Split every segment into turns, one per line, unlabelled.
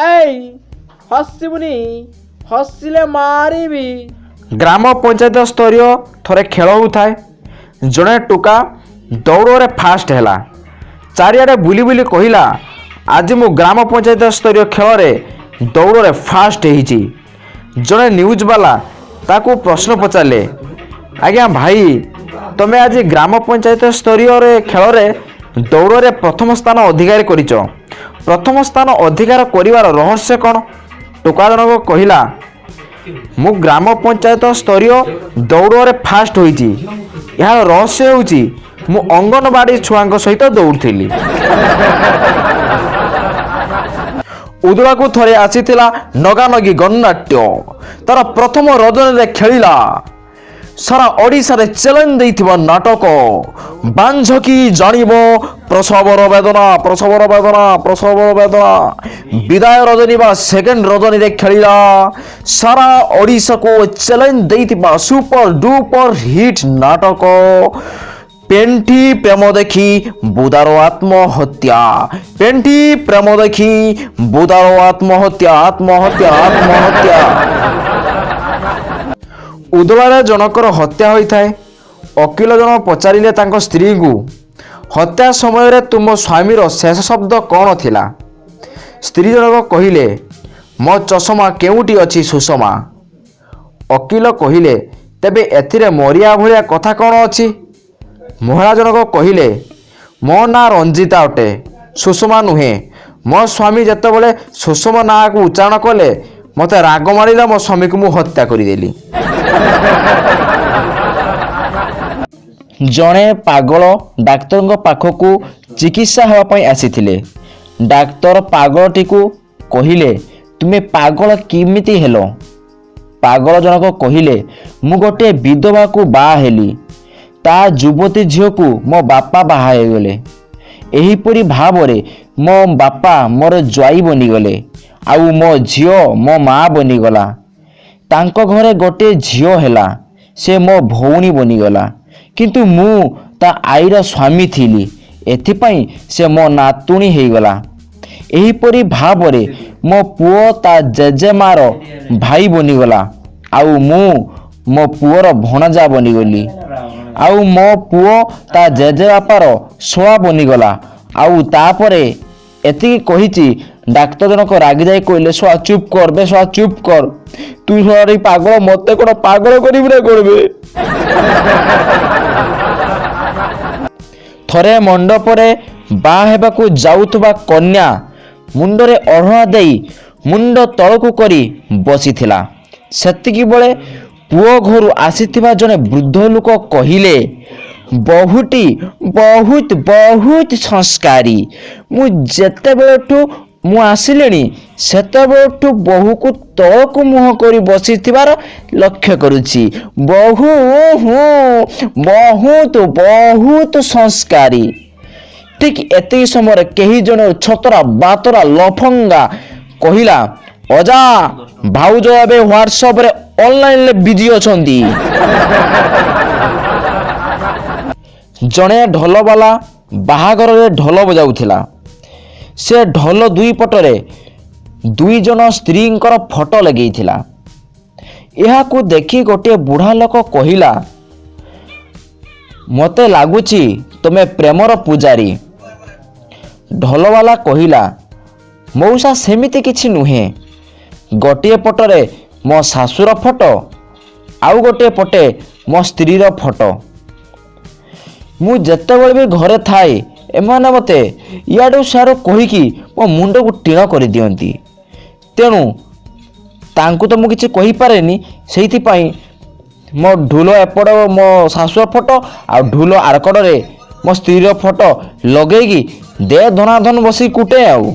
ଏଇ ହସିବୁନି, ହସିଲେ ମାରିବି।
ଗ୍ରାମ ପଞ୍ଚାୟତ ସ୍ତରୀୟ ଥରେ ଖେଳ ହେଉଥାଏ। ଜଣେ ଟୋକା ଦୌଡ଼ରେ ଫାଷ୍ଟ ହେଲା। ଚାରିଆଡ଼େ ବୁଲି ବୁଲି କହିଲା, ଆଜି ମୁଁ ଗ୍ରାମ ପଞ୍ଚାୟତ ସ୍ତରୀୟ ଖେଳରେ ଦୌଡ଼ରେ ଫାଷ୍ଟ ହେଇଛି। ଜଣେ ନ୍ୟୁଜ୍ ବାଲା ତାକୁ ପ୍ରଶ୍ନ ପଚାରିଲେ, ଆଜ୍ଞା ଭାଇ, ତମେ ଆଜି ଗ୍ରାମ ପଞ୍ଚାୟତ ସ୍ତରୀୟରେ ଖେଳରେ ଦୌଡ଼ରେ ପ୍ରଥମ ସ୍ଥାନ ଅଧିକାର କରିଛ। ପ୍ରଥମ ସ୍ଥାନ ଅଧିକାର କରିବାର ରହସ୍ୟ କ'ଣ? ଟୋକା ଜଣକ କହିଲା, ମୁଁ ଗ୍ରାମ ପଞ୍ଚାୟତ ସ୍ତରୀୟ ଦୌଡ଼ରେ ଫାଷ୍ଟ ହୋଇଛି। ଏହାର ରହସ୍ୟ ହେଉଛି ମୁଁ ଅଙ୍ଗନବାଡ଼ି ଛୁଆଙ୍କ ସହିତ ଦୌଡ଼ୁଥିଲି। ଉଦଳାକୁ ଥରେ ଆସିଥିଲା ନଗାନଗି ଗଣନାଟ୍ୟ। ତାର ପ୍ରଥମ ରଜନୀରେ ଖେଳିଲା। ସାରା ଓଡ଼ିଶାରେ ଚ୍ୟାଲେଞ୍ଜ ଦେଇଥିବା ନାଟକ ବାଞ୍ଝକି ଜାଣିବ ପ୍ରସବର ବେଦନା, ପ୍ରସବର ବେଦନା, ପ୍ରସବର ବେଦନା। ବିଦାୟ ରଜନୀ ବା ସେକେଣ୍ଡ ରଜନୀରେ ଖେଳିଲା। ସାରା ଓଡ଼ିଶାକୁ ଚ୍ୟାଲେଞ୍ଜ ଦେଇଥିବା ସୁପର ଡୁପର ହିଟ୍ ନାଟକ পেণ্টি প্রেম দেখি বুদার আত্মহত্যা। পেণ্টি প্রেম দেখি বুদার আত্মহত্যা, আত্মহত্যা, আত্মহত্যা। ଉଦଳାରେ ଜଣକର ହତ୍ୟା ହୋଇଥାଏ। ଓକିଲ ଜଣ ପଚାରିଲେ ତାଙ୍କ ସ୍ତ୍ରୀଙ୍କୁ, ହତ୍ୟା ସମୟରେ ତୁମ ସ୍ୱାମୀର ଶେଷ ଶବ୍ଦ କ'ଣ ଥିଲା? ସ୍ତ୍ରୀ ଜଣକ କହିଲେ, ମୋ ଚଷମା କେଉଁଠି ଅଛି ସୁଷମା? ଓକିଲ କହିଲେ, ତେବେ ଏଥିରେ ମରିବା ଭଳିଆ କଥା କ'ଣ ଅଛି? ମହିଳା ଜଣକ କହିଲେ, ମୋ ନାଁ ରଞ୍ଜିତା ଅଟେ, ସୁଷମା ନୁହେଁ। ମୋ ସ୍ୱାମୀ ଯେତେବେଳେ ସୁଷମା ନାଁକୁ ଉଚ୍ଚାରଣ କଲେ ମୋତେ ରାଗ ମାଡ଼ିଲା, ମୋ ସ୍ୱାମୀକୁ ମୁଁ ହତ୍ୟା କରିଦେଲି। ଜଣେ ପାଗଳ ଡାକ୍ତରଙ୍କ ପାଖକୁ ଚିକିତ୍ସା ହେବା ପାଇଁ ଆସିଥିଲେ। ଡାକ୍ତର ପାଗଳଟିକୁ କହିଲେ, ତୁମେ ପାଗଳ କେମିତି ହେଲ? ପାଗଳ ଜଣକ କହିଲେ, ମୁଁ ଗୋଟିଏ ବିଧବାକୁ ବାହା ହେଲି। ତା ଯୁବତୀ ଝିଅକୁ ମୋ ବାପା ବାହା ହେଇଗଲେ। ଏହିପରି ଭାବରେ ମୋ ବାପା ମୋର ଜ୍ୱାଇଁ ବନିଗଲେ, ଆଉ ମୋ ଝିଅ ମୋ ମା' ବନିଗଲା। ତାଙ୍କ ଘରେ ଗୋଟିଏ ଝିଅ ହେଲା, ସେ ମୋ ଭଉଣୀ ବନିଗଲା। କିନ୍ତୁ ମୁଁ ତା ଆଈର ସ୍ୱାମୀ ଥିଲି, ଏଥିପାଇଁ ସେ ମୋ ନାତୁଣୀ ହେଇଗଲା। ଏହିପରି ଭାବରେ ମୋ ପୁଅ ତା ଜେଜେମାର ଭାଇ ବନିଗଲା, ଆଉ ମୁଁ ମୋ ପୁଅର ଭଣଜା ବନିଗଲି। ଆଉ ମୋ ପୁଅ ତା ଜେଜେବାପାର ଶଳା ବନିଗଲା। ଆଉ ତାପରେ ଏତିକି କହିଛି, ଡାକ୍ତର ଜଣକ ରାଗିଯାଇ କହିଲେ, ଶଳା ଚୁପ୍ କର ବେ, ଶଳା ଚୁପ୍ କର। ତୁ ଶଳା ପାଗଳ, ମୋତେ କ'ଣ ପାଗଳ କରିବୁ ନା କରିବେ? ଥରେ ମଣ୍ଡପରେ ବାହା ହେବାକୁ ଯାଉଥିବା କନ୍ୟା ମୁଣ୍ଡରେ ଓଢ଼ଣା ଦେଇ ମୁଣ୍ଡ ତଳକୁ କରି ବସିଥିଲା। ସେତିକିବେଳେ ପୁଅ ଘରୁ ଆସିଥିବା ଜଣେ ବୃଦ୍ଧ ଲୋକ କହିଲେ, ବହୁଟି ବହୁତ ବହୁତ ସଂସ୍କାରୀ। ମୁଁ ଯେତେବେଳଠୁ ଆସିଲିଣି ସେତେବେଳଠୁ ବୋହୂକୁ ତଳକୁ ମୁହଁ କରି ବସିଥିବାର ଲକ୍ଷ୍ୟ କରୁଛି। ବହୁ ବହୁତ ବହୁତ ସଂସ୍କାରୀ। ଠିକ୍ ଏତିକି ସମୟରେ କେହି ଜଣେ ଛତରା ବାତରା ଲଫଙ୍ଗା କହିଲା, ଅଜା, ଭାଉଜ ଏବେ ହ୍ୱାଟ୍ସଆପରେ ଅନଲାଇନରେ ବିଜି ଅଛନ୍ତି। ଜଣେ ଢୋଲବାଲା ବାହାଘରରେ ଢୋଲ ବଜାଉଥିଲା। ସେ ଢୋଲ ଦୁଇ ପଟରେ ଦୁଇ ଜଣ ସ୍ତ୍ରୀଙ୍କର ଫଟୋ ଲଗେଇଥିଲା। ଏହାକୁ ଦେଖି ଗୋଟିଏ ବୁଢ଼ା ଲୋକ କହିଲା, ମୋତେ ଲାଗୁଛି ତୁମେ ପ୍ରେମର ପୂଜାରୀ। ଢୋଲବାଲା କହିଲା, ମଉସା, ସେମିତି କିଛି ନୁହେଁ। ଗୋଟିଏ ପଟରେ ମୋ ଶାଶୁର ଫଟୋ, ଆଉ ଗୋଟିଏ ପଟେ ମୋ ସ୍ତ୍ରୀର ଫଟୋ। ମୁଁ ଯେତେବେଳେ ବି ଘରେ ଥାଏ, ଏମାନେ ମୋତେ ଇଆଡ଼ୁ ସିଆଡ଼ୁ କହିକି ମୋ ମୁଣ୍ଡକୁ ଟିଣ କରିଦିଅନ୍ତି। ତେଣୁ ତାଙ୍କୁ ତ ମୁଁ କିଛି କହିପାରେନି। ସେଇଥିପାଇଁ ମୋ ଢୋଲ ଏପଟ ମୋ ଶାଶୁର ଫଟୋ, ଆଉ ଢୋଲ ଆରକଡ଼ରେ ମୋ ସ୍ତ୍ରୀର ଫଟୋ ଲଗେଇକି ଦେ ଧନାଧନ ବସିକି କୁଟେ ଆଉ।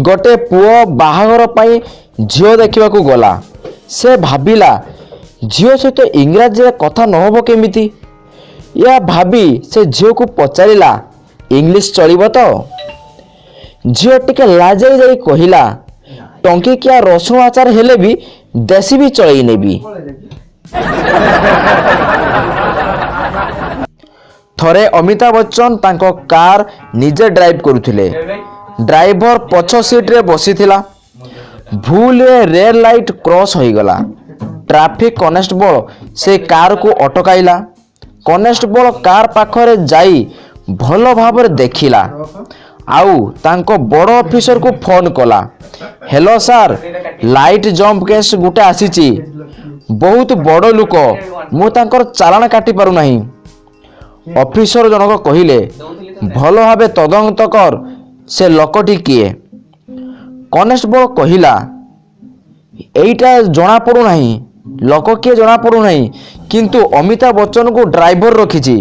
ଗୋଟେ ପୁଅ ବାହାଘର ପାଇଁ ଝିଅ ଦେଖିବାକୁ ଗଲା। ସେ ଭାବିଲା, ଝିଅ ସହିତ ଇଂରାଜୀରେ କଥା ନହେବ କେମିତି? ଏହା ଭାବି ସେ ଝିଅକୁ ପଚାରିଲା, ଇଂଲିଶ ଚଳିବ ତ? ଝିଅ ଟିକେ ଲାଜେଇ ଯାଇ କହିଲା, ଟଙ୍କିକିଆ ରସୁଣ ଆଚାର ହେଲେ ବି ଦେଶୀ ବି ଚଳେଇ ନେବି। ଥରେ ଅମିତାଭ ବଚ୍ଚନ ତାଙ୍କ କାର୍ ନିଜେ ଡ୍ରାଇଭ୍ କରୁଥିଲେ। ଡ୍ରାଇଭର ପଛ ସିଟ୍ରେ ବସିଥିଲା। ଭୁଲରେ ରେଡ୍ ଲାଇଟ୍ କ୍ରସ୍ ହୋଇଗଲା। ଟ୍ରାଫିକ୍ କନେଷ୍ଟବଳ ସେ କାର୍କୁ ଅଟକାଇଲା। କନେଷ୍ଟବଳ କାର୍ ପାଖରେ ଯାଇ ଭଲ ଭାବରେ ଦେଖିଲା ଆଉ ତାଙ୍କ ବଡ଼ ଅଫିସରକୁ ଫୋନ୍ କଲା। Hello sir, light jump case ଗୋଟେ ଆସିଛି। ବହୁତ ବଡ଼ ଲୋକ, ମୁଁ ତାଙ୍କର ଚାଲାଣ କାଟି ପାରୁନାହିଁ। ଅଫିସର ଜଣକ କହିଲେ, ଭଲ ଭାବେ ତଦନ୍ତ କର, ସେ ଲୋକଟି କିଏ? କନେଷ୍ଟବଳ କହିଲା, ଏଇଟା ଜଣାପଡ଼ୁନାହିଁ, ଲୋକ କିଏ ଜଣାପଡ଼ୁନାହିଁ, କିନ୍ତୁ ଅମିତାଭ ବଚ୍ଚନକୁ ଡ୍ରାଇଭର ରଖିଛି।